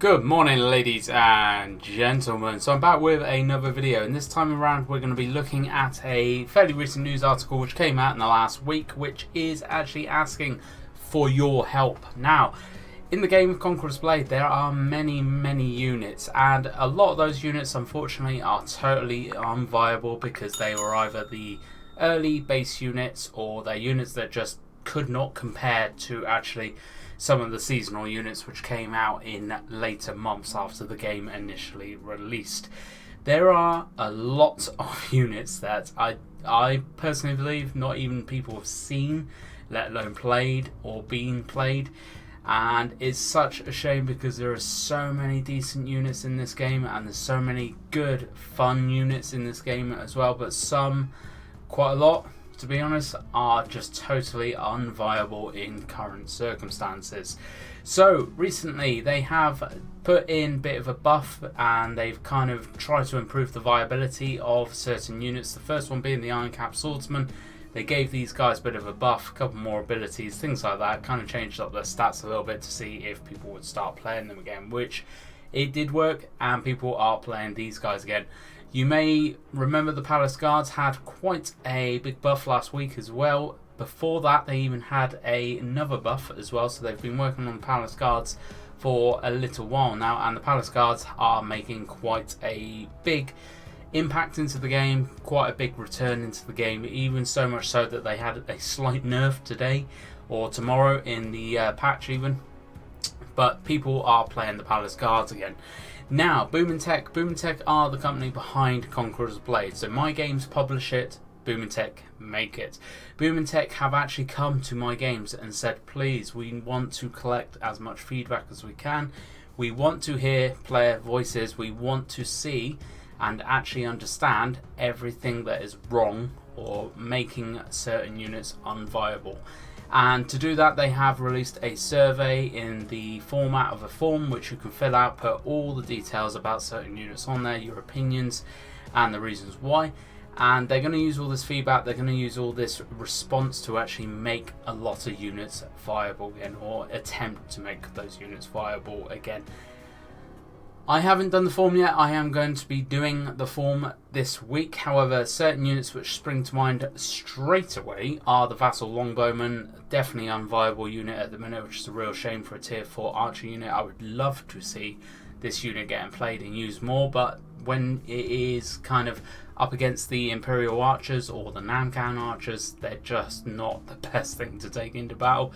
Good morning, ladies and gentlemen. So I'm back with another video, and this time around we're going to be looking at a fairly recent news article which came out in the last week, which is actually asking for your help. Now, in the game of Conquerors Blade, there are many units, and a lot of those units unfortunately are totally unviable because they were either the early base units or they're units that just could not compare to actually some of the seasonal units which came out in later months after the game initially released. There are a lot of units that I personally believe not even people have seen, let alone played or been played, and it's such a shame because there are so many decent units in this game and there's so many good fun units in this game as well, but some, quite a lot to be honest, are just totally unviable in current circumstances. So recently they have put in a bit of a buff and they've kind of tried to improve the viability of certain units. The first one being the Iron Cap Swordsman. They gave these guys a bit of a buff, a couple more abilities, things like that, kind of changed up their stats a little bit to see if people would start playing them again, which it did work, and people are playing these guys again. You may remember the Palace Guards had quite a big buff last week as well. Before that they even had another buff as well, so they've been working on the Palace Guards for a little while now, and the Palace Guards are making quite a big impact into the game, quite a big return into the game, even so much so that they had a slight nerf today or tomorrow in the patch even. But people are playing the Palace Guards again. Now, Boom & Tech are the company behind Conquerors Blade. So My Games publish it, Boom & Tech make it. Boom & Tech have actually come to My Games and said, please, we want to collect as much feedback as we can. We want to hear player voices. We want to see and actually understand everything that is wrong or making certain units unviable. And to do that, they have released a survey in the format of a form which you can fill out, put all the details about certain units on there, your opinions and the reasons why. And they're going to use all this feedback, they're going to use all this response to actually make a lot of units viable again, or attempt to make those units viable again. I haven't done the form yet. I am going to be doing the form this week. However, certain units which spring to mind straight away are the Vassal Longbowman. Definitely unviable unit at the minute, which is a real shame for a tier 4 archer unit. I would love to see this unit getting played and used more, but when it is kind of up against the Imperial Archers or the Namcan Archers, they're just not the best thing to take into battle.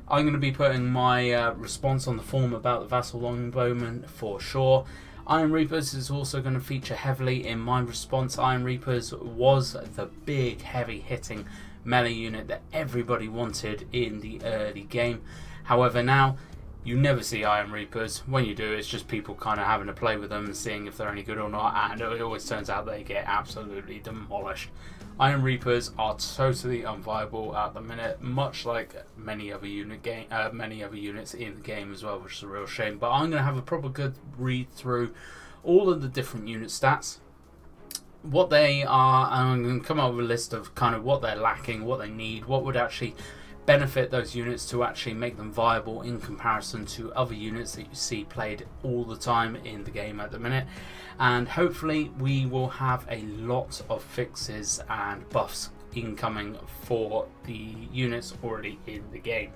I'm going to be putting my response on the form about the Vassal Longbowman for sure. Iron Reapers is also going to feature heavily in my response. Iron Reapers was the big heavy hitting melee unit that everybody wanted in the early game. However, now you never see Iron Reapers. When you do, it's just people kind of having to play with them and seeing if they're any good or not, and it always turns out they get absolutely demolished. Iron Reapers are totally unviable at the minute, much like many other units in the game as well, which is a real shame. But I'm going to have a proper good read through all of the different unit stats, what they are, and I'm going to come up with a list of kind of what they're lacking, what they need, what would actually benefit those units to actually make them viable in comparison to other units that you see played all the time in the game at the minute. And hopefully we will have a lot of fixes and buffs incoming for the units already in the game.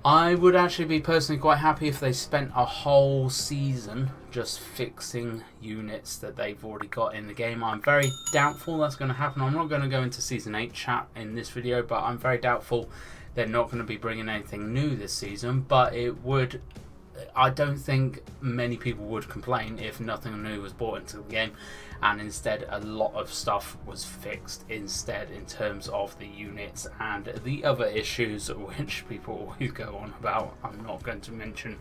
I would actually be personally quite happy if they spent a whole season just fixing units that they've already got in the game. I'm very doubtful that's going to happen. I'm not going to go into Season 8 chat in this video, but I'm very doubtful they're not going to be bringing anything new this season. But it would, I don't think many people would complain if nothing new was brought into the game and instead a lot of stuff was fixed instead in terms of the units and the other issues which people always go on about. I'm not going to mention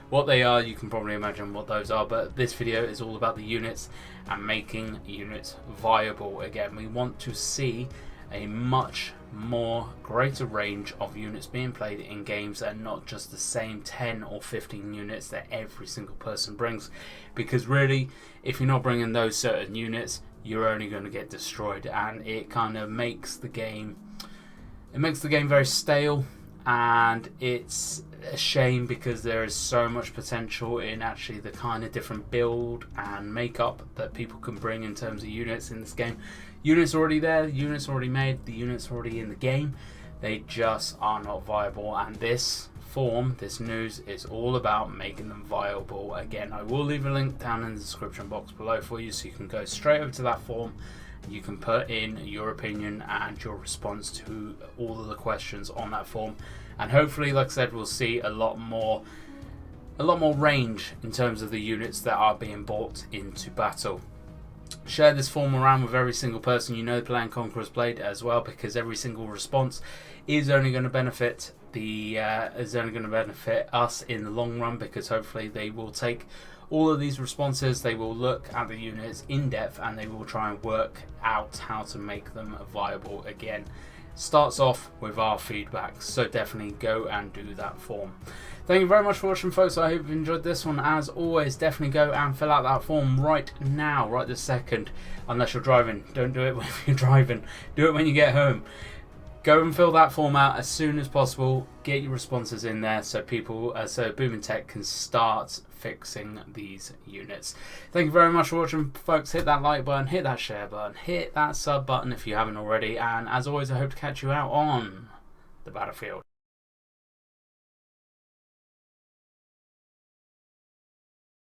what they are, you can probably imagine what those are, but this video is all about the units and making units viable again. We want to see a much more greater range of units being played in games and not just the same 10 or 15 units that every single person brings, because really if you're not bringing those certain units you're only going to get destroyed, and it kind of makes the game very stale and it's a shame because there is so much potential in actually the kind of different build and makeup that people can bring in terms of units in this game. Units already there, units already made, the units already in the game. They just are not viable, and this form, this news, is all about making them viable. Again, I will leave a link down in the description box below for you, so you can go straight over to that form. You can put in your opinion and your response to all of the questions on that form, and hopefully, like I said, we'll see a lot more range in terms of the units that are being brought into battle. Share this form around with every single person you know playing Conquerors Blade as well, because every single response is only going to benefit us in the long run, because hopefully they will take all of these responses, they will look at the units in depth, and they will try and work out how to make them viable again. Starts off with our feedback, so definitely go and do that form. Thank you very much for watching, folks. I hope you enjoyed this one. As always, definitely go and fill out that form right now, right this second, unless you're driving. Don't do it when you're driving, do it when you get home. Go and fill that form out as soon as possible. Get your responses in there so people, so Booming Tech can start fixing these units. Thank you very much for watching, folks. Hit that like button, hit that share button, hit that sub button if you haven't already. And as always, I hope to catch you out on the battlefield.